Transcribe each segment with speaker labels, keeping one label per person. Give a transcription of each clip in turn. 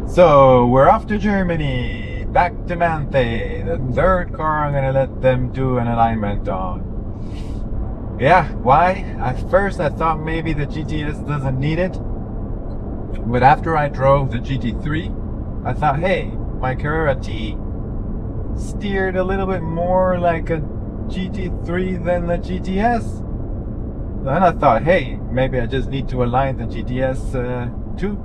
Speaker 1: So we're off to Germany, back to Manthey, the third car I'm gonna let them do an alignment on. Yeah, why? At first I thought maybe the GTS doesn't need it, but after I drove the GT3, I thought, hey, my Carrera T steered a little bit more like a GT3 than the GTS. Then I thought, hey, maybe I just need to align the GTS too.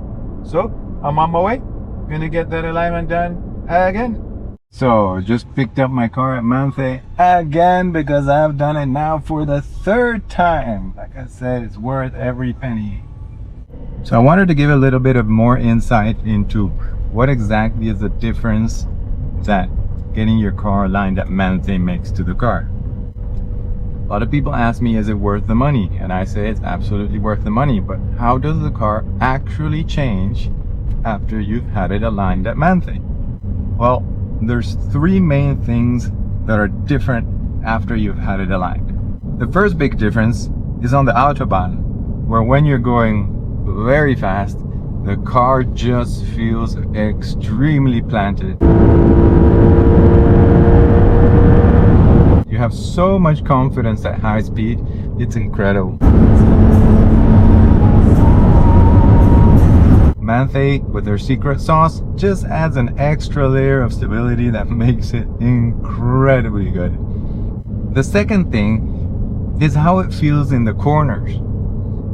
Speaker 1: So I'm on my way. Gonna get that alignment done again. So just picked up my car at Manthey again because I've done it now for the third time. Like I said, it's worth every penny. So I wanted to give a little bit of more insight into what exactly is the difference that getting your car aligned at Manthey makes to the car. A lot of people ask me, is it worth the money? And I say it's absolutely worth the money, but how does the car actually change after you've had it aligned at Manthey? Well, there's three main things that are different after you've had it aligned. The first big difference is on the Autobahn, where when you're going very fast, the car just feels extremely planted. You have so much confidence at high speed, it's incredible. Manthey, with their secret sauce, just adds an extra layer of stability that makes it incredibly good. The second thing is how it feels in the corners.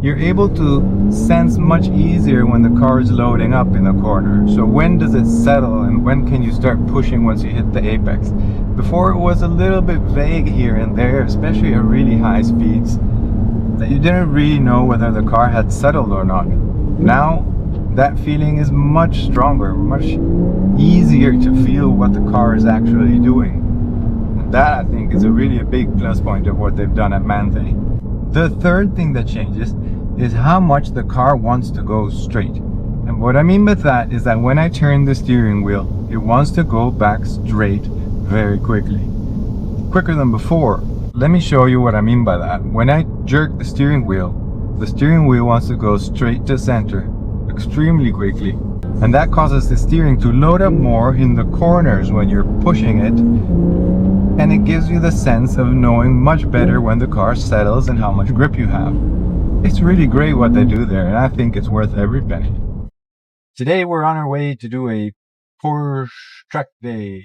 Speaker 1: You're able to sense much easier when the car is loading up in the corner. So when does it settle and when can you start pushing once you hit the apex? Before it was a little bit vague here and there, especially at really high speeds, that you didn't really know whether the car had settled or not. Now that feeling is much stronger, much easier to feel what the car is actually doing. And that, I think, is a really big plus point of what they've done at Manthey. The third thing that changes is how much the car wants to go straight. And what I mean by that is that when I turn the steering wheel, it wants to go back straight very quickly. Quicker than before. Let me show you what I mean by that. When I jerk the steering wheel wants to go straight to center extremely quickly. And that causes the steering to load up more in the corners when you're pushing it. And it gives you the sense of knowing much better when the car settles and how much grip you have. It's really great what they do there, and I think it's worth every penny. Today we're on our way to do a Porsche track day.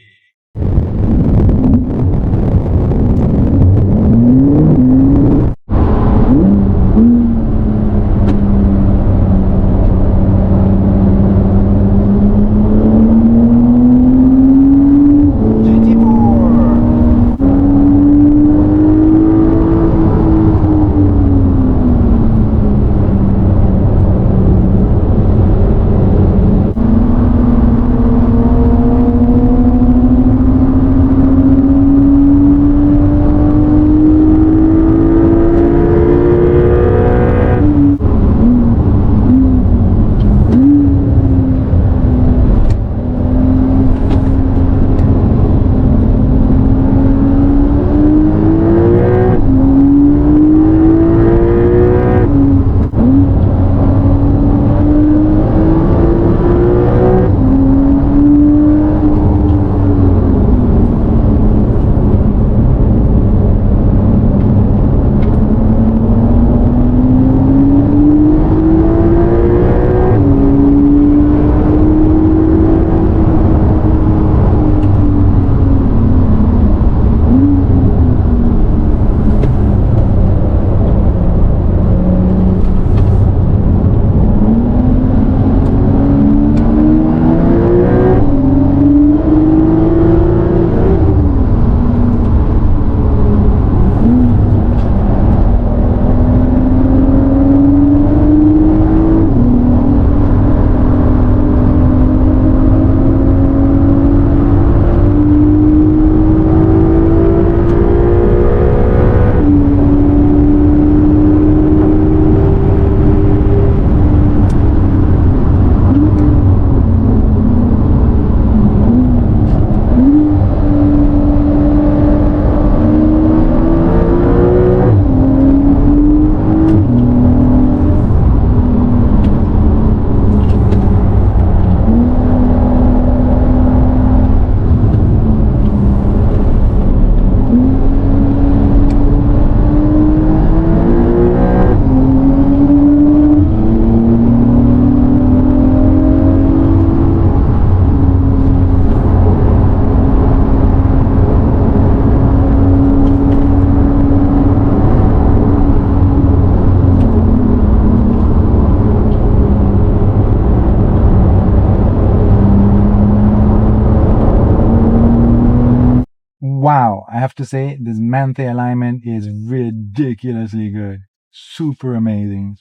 Speaker 1: wow, I have to say this Manthey alignment is ridiculously good. Super amazing,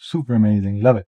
Speaker 1: love it.